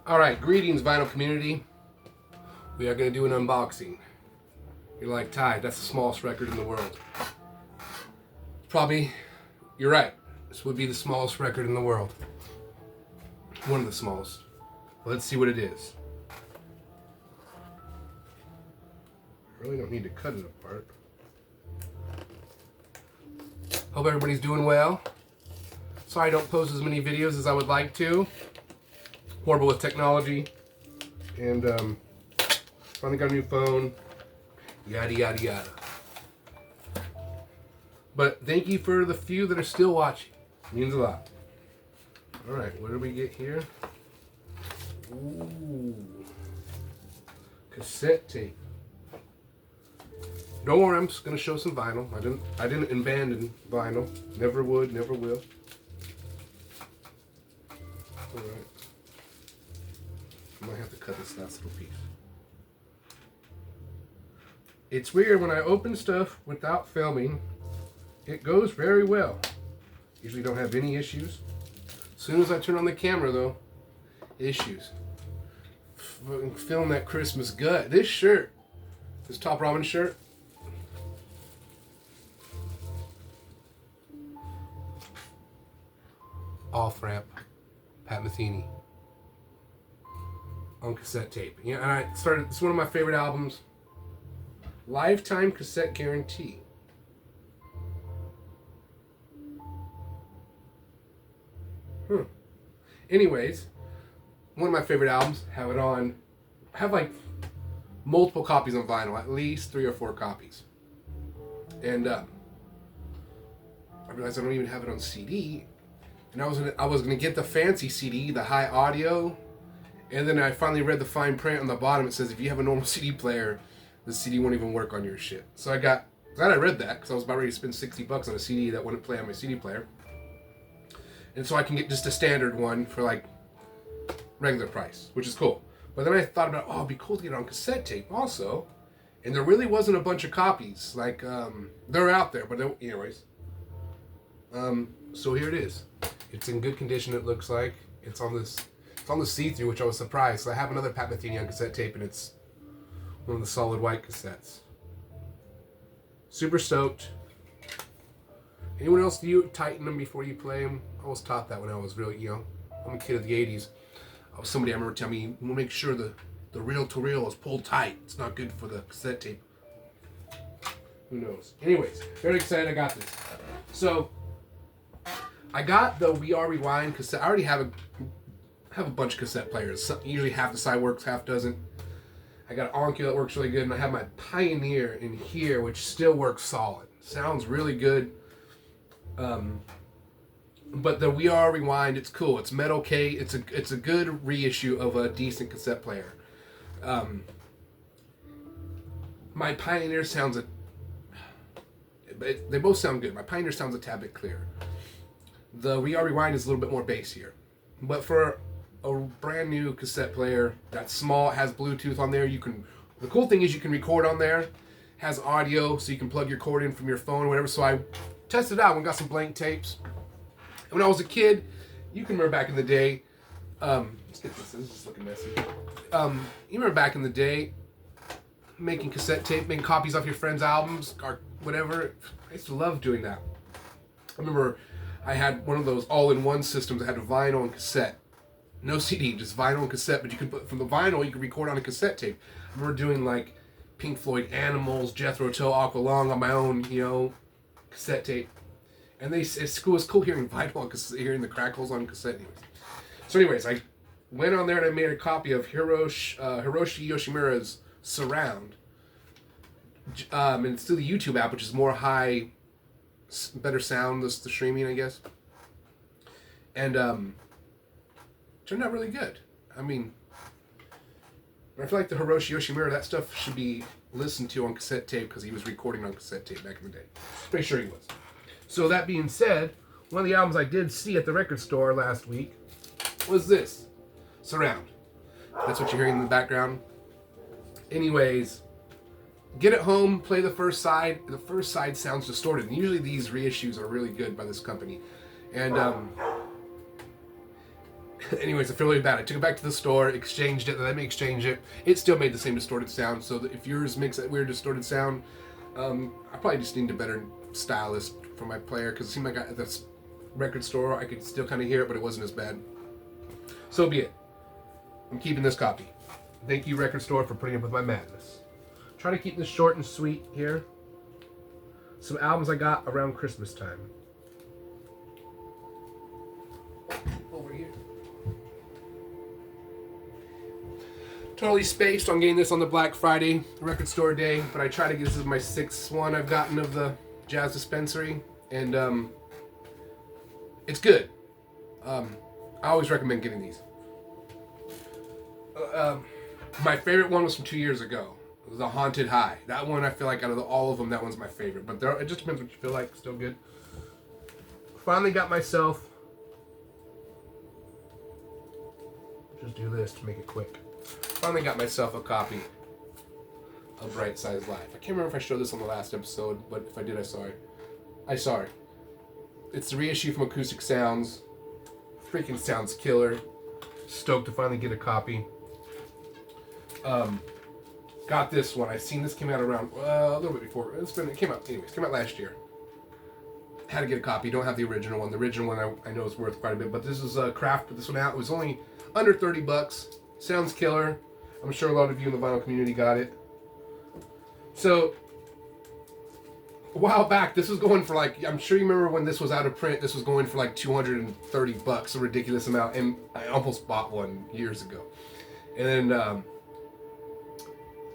Alright, greetings vinyl community. We are going to do an unboxing. You're like, Ty, that's the smallest record in the world. Probably, you're right. This would be the smallest record in the world. One of the smallest. Let's see what it is. I really don't need to cut it apart. Hope everybody's doing well. Sorry I don't post as many videos as I would like to. Horrible with technology. And finally got a new phone. Yada yada yada. But thank you for the few that are still watching. It means a lot. Alright, what do we get here? Ooh. Cassette tape. Don't worry, I'm just gonna show some vinyl. I didn't abandon vinyl. Never would, never will. Alright. I might have to cut this last little piece. It's weird when I open stuff without filming, it goes very well. Usually don't have any issues. As soon as I turn on the camera though, issues. Film that Christmas gut. This shirt, this Top Ramen shirt, Off Ramp, Pat Metheny, on cassette tape. Yeah, and it's one of my favorite albums. Lifetime cassette guarantee. Anyways, one of my favorite albums. Have like multiple copies on vinyl, at least 3 or 4 copies. And I realized I don't even have it on CD. And I was gonna get the fancy CD, the high audio. And then I finally read the fine print on the bottom. It says if you have a normal CD player, the CD won't even work on your shit. So I got glad I read that because I was about ready to spend $60 on a CD that wouldn't play on my CD player. And so I can get just a standard one for like regular price, which is cool. But then I thought about, it'd be cool to get it on cassette tape also. And there really wasn't a bunch of copies. Like, they're out there, but anyways. So here it is. It's in good condition, it looks like. It's on the see-through, which I was surprised. So I have another Pat Metheny on cassette tape, and it's one of the solid white cassettes. Super stoked. Anyone else, do you tighten them before you play them? I was taught that when I was really young. I'm a kid of the 80s. Somebody I remember telling me, you want to make sure the reel-to-reel is pulled tight. It's not good for the cassette tape. Who knows? Anyways, very excited I got this. So, I got the We Are Rewind cassette. I already have a bunch of cassette players. Usually half the side works, half doesn't. I got an Onkyo that works really good, and I have my Pioneer in here, which still works solid. Sounds really good. But the We Are Rewind, it's cool. It's metal K. It's a good reissue of a decent cassette player. My Pioneer sounds they both sound good. My Pioneer sounds a tad bit clearer. The We Are Rewind is a little bit more bassier. But for a brand new cassette player that's small, has Bluetooth on there, the cool thing is you can record on there, has audio, so you can plug your cord in from your phone or whatever. So I tested it out and got some blank tapes. And when I was a kid, you can remember back in the day, let's get this is looking messy. You remember back in the day, making cassette tape, making copies off your friends' albums or whatever. I used to love doing that. I remember I had one of those all-in-one systems that had vinyl and cassette. No CD, just vinyl and cassette, but you could put from the vinyl, you could record on a cassette tape. I remember doing like Pink Floyd Animals, Jethro Tull, Aqualung on my own, cassette tape. And it was cool hearing vinyl, hearing the crackles on cassette. Anyways, I went on there and I made a copy of Hiroshi Yoshimura's Surround. And it's through the YouTube app, which is more better sound, the streaming, I guess. And turned out really good. I mean, I feel like the Hiroshi Yoshimura, that stuff should be listened to on cassette tape because he was recording on cassette tape back in the day. Pretty sure he was. So that being said, one of the albums I did see at the record store last week was this, Surround. That's what you're hearing in the background. Anyways, get it home, play the first side. The first side sounds distorted. And usually these reissues are really good by this company. And Anyways, I feel really bad. I took it back to the store, exchanged it, let me exchange it. It still made the same distorted sound, so that if yours makes that weird distorted sound, I probably just need a better stylist for my player, because it seemed like at this record store I could still kind of hear it, but it wasn't as bad. So be it. I'm keeping this copy. Thank you, record store, for putting up with my madness. Trying to keep this short and sweet here. Some albums I got around Christmas time. Over here. Totally spaced on getting this on the Black Friday record store day, but I try to get this is my 6th one I've gotten of the Jazz Dispensary, and it's good. I always recommend getting these. My favorite one was from 2 years ago. It was The Haunted High. That one, I feel like out of all of them, that one's my favorite. But it just depends what you feel like. Still good. Finally got myself. Just do this to make it quick. Finally got myself a copy of Bright Size Life. I can't remember if I showed this on the last episode, but if I did, I'm sorry. It's the reissue from Acoustic Sounds. Freaking sounds killer. Stoked to finally get a copy. Got this one. I've seen this came out around a little bit before. It came out last year. Had to get a copy. Don't have the original one. The original one I know is worth quite a bit, but this is Kraft put this one out. It was only under $30. Sounds killer. I'm sure a lot of you in the vinyl community got it. So a while back, this was going for like, I'm sure you remember when this was out of print, this was going for like $230, a ridiculous amount, and I almost bought one years ago. And then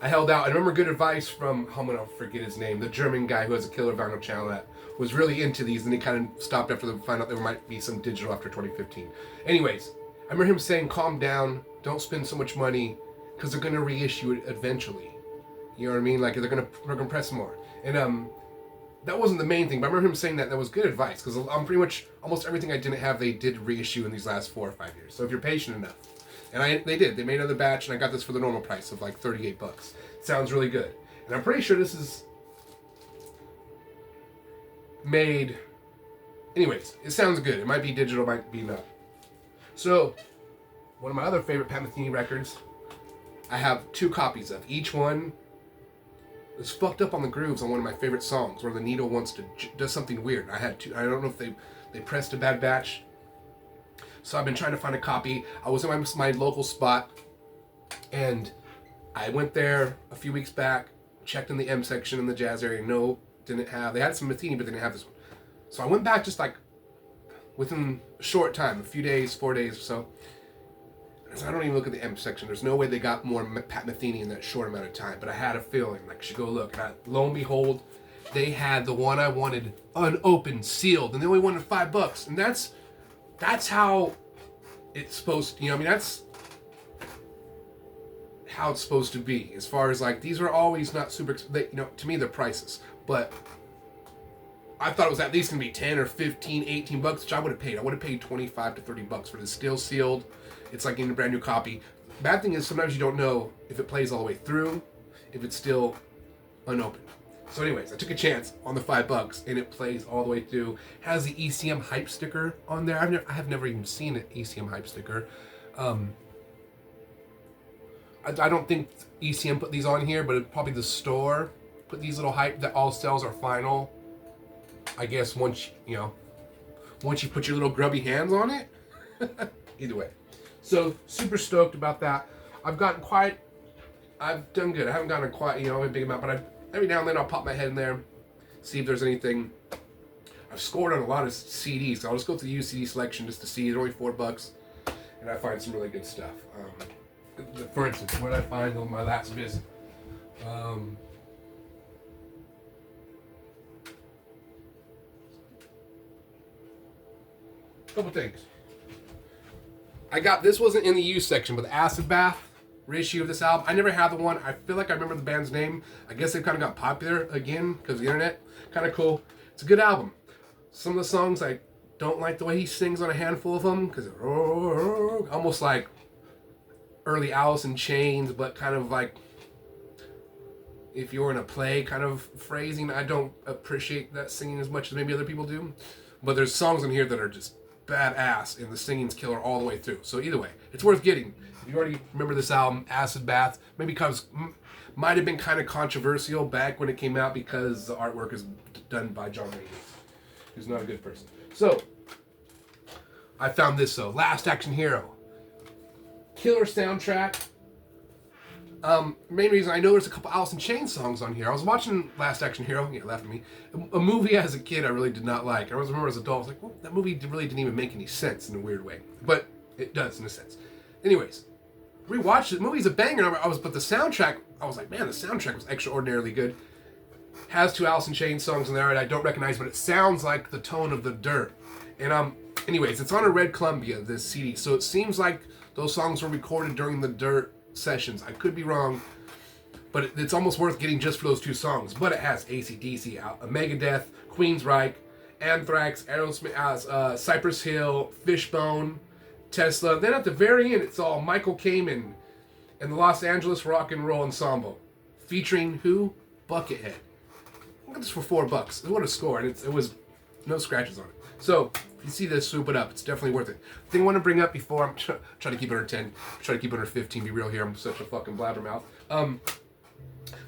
I held out. I remember good advice from, I'm going to forget his name, the German guy who has a killer vinyl channel that was really into these, and he kind of stopped after they found out there might be some digital after 2015. Anyways, I remember him saying, calm down, don't spend so much money, because they're going to reissue it eventually. You know what I mean? Like, they're going to press more. And that wasn't the main thing, but I remember him saying that was good advice, because I'm pretty much, almost everything I didn't have, they did reissue in these last 4 or 5 years. So if you're patient enough. And they did. They made another batch, and I got this for the normal price of like $38. Sounds really good. And I'm pretty sure this is made... Anyways, it sounds good. It might be digital, might be not. So, one of my other favorite Pat Metheny records, I have 2 copies of. Each one is fucked up on the grooves on one of my favorite songs, where the needle wants to does something weird. I had 2. I don't know if they pressed a bad batch. So I've been trying to find a copy. I was in my local spot, and I went there a few weeks back, checked in the M section in the jazz area. No, didn't have. They had some Metheny, but they didn't have this one. So I went back just like within a short time, a few days, 4 days or so. So I don't even look at the M section. There's no way they got more Pat Metheny in that short amount of time. But I had a feeling like I should go look. And lo and behold, they had the one I wanted unopened, sealed, and they only wanted $5. And that's how it's supposed to, that's how it's supposed to be. As far as like, these are always not super, to me they're prices, but I thought it was at least gonna be 10 or 15, $18, which I would have paid. I would have paid $25 to $30 for this, still sealed. It's like getting a brand new copy. Bad thing is sometimes you don't know if it plays all the way through, if it's still unopened. So anyways, I took a chance on the $5 and it plays all the way through. Has the ECM hype sticker on there. I have never even seen an ECM hype sticker. I don't think ECM put these on here, but probably the store put these little hype that all sales are final. I guess once you put your little grubby hands on it. Either way. So super stoked about that. I've done good. I haven't gotten a big amount, but every now and then I'll pop my head in there, see if there's anything. I've scored on a lot of CDs, so I'll just go through the UCD selection just to see. They're only $4, and I find some really good stuff. For instance, what did I find on my last visit? Couple things. This wasn't in the U section, but the Acid Bath reissue of this album. I never had the one. I feel like I remember the band's name. I guess they kind of got popular again because of the internet. Kind of cool. It's a good album. Some of the songs I don't like the way he sings on a handful of them because almost like early Alice in Chains, but kind of like if you're in a play kind of phrasing. I don't appreciate that singing as much as maybe other people do. But there's songs in here that are just badass, and the singing's killer all the way through. So either way, it's worth getting. If you already remember this album, Acid Bath, maybe because might have been kind of controversial back when it came out because the artwork is done by John Rainey, who's not a good person. So I found this though, Last Action Hero, killer soundtrack. Main reason I know there's a couple Alice in Chains songs on here. I was watching Last Action Hero. Yeah, laugh at me. A movie as a kid I really did not like. I remember as an adult, I was like, well, that movie really didn't even make any sense in a weird way. But it does in a sense. Anyways, rewatched it. The movie's a banger. But the soundtrack, I was like, man, the soundtrack was extraordinarily good. Has 2 Alice in Chains songs in there that I don't recognize, but it sounds like the tone of The Dirt. And anyways, it's on a Red Columbia, this CD. So it seems like those songs were recorded during The Dirt sessions. I could be wrong, but it's almost worth getting just for those 2 songs. But it has AC/DC, Megadeth, Queensryche, Anthrax, Aerosmith, Cypress Hill, Fishbone, Tesla. Then at the very end, it's all Michael Kamen and the Los Angeles Rock and Roll Ensemble, featuring who? Buckethead. I got this for $4. What a score! And it was no scratches on it. So if you see this, swoop it up. It's definitely worth it. The thing I want to bring up before I'm trying to keep it under 10, try to keep it under 15. Be real here. I'm such a fucking blabbermouth.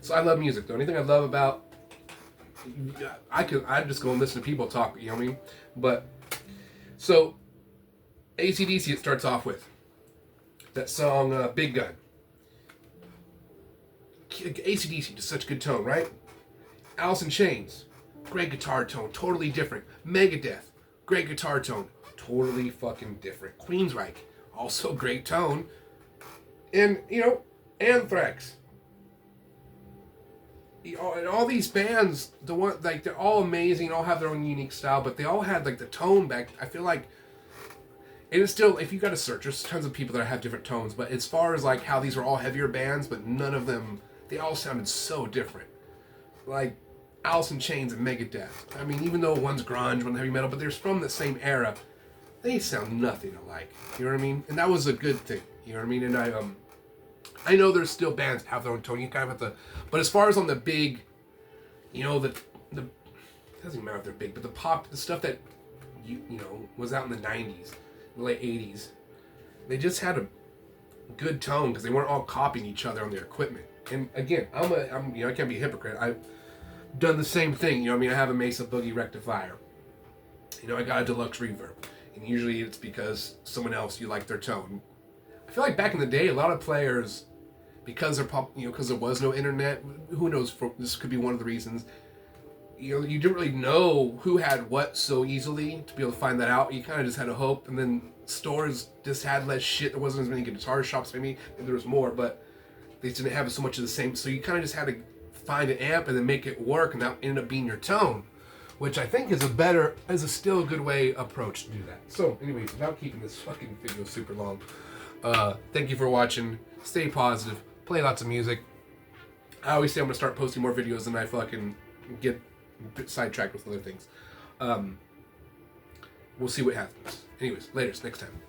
So I love music though. Anything I love about, I'd just go and listen to people talk. You know what I mean? But so AC/DC, it starts off with that song Big Gun. AC/DC, just such a good tone, right? Alice in Chains, great guitar tone, totally different. Megadeth, great guitar tone, totally fucking different. Queensryche, also great tone. And, Anthrax. And all these bands, they're all amazing, all have their own unique style, but they all had, the tone back, I feel like, and it's still, if you gotta search, there's tons of people that have different tones, but as far as, how these are all heavier bands, but none of them, they all sounded so different. Like Alice in Chains and Megadeth. I mean, even though one's grunge, one's heavy metal, but they're from the same era, they sound nothing alike. You know what I mean? And that was a good thing. You know what I mean? And I know there's still bands that have their own tone. You kind of have to, but as far as on the big, the it doesn't even matter if they're big, but the pop, the stuff that was out in the 90s, the late 80s, they just had a good tone because they weren't all copying each other on their equipment. And again, I can't be a hypocrite. I've done the same thing. I have a Mesa Boogie rectifier. I got a deluxe reverb. And usually it's because someone else, you like their tone. I feel like back in the day, a lot of players, because they're because there was no internet, who knows, this could be one of the reasons, you didn't really know who had what so easily to be able to find that out. You kind of just had to hope. And then stores just had less shit. There wasn't as many guitar shops, maybe there was more, but they didn't have so much of the same, so you kind of just had to find an amp and then make it work, and that ended up being your tone, which I think is a still a good way approach to do that. So anyways, without keeping this fucking video super long, thank you for watching. Stay positive, play lots of music. I always say I'm gonna start posting more videos than I fucking get sidetracked with other things. We'll see what happens. Anyways, later, next time.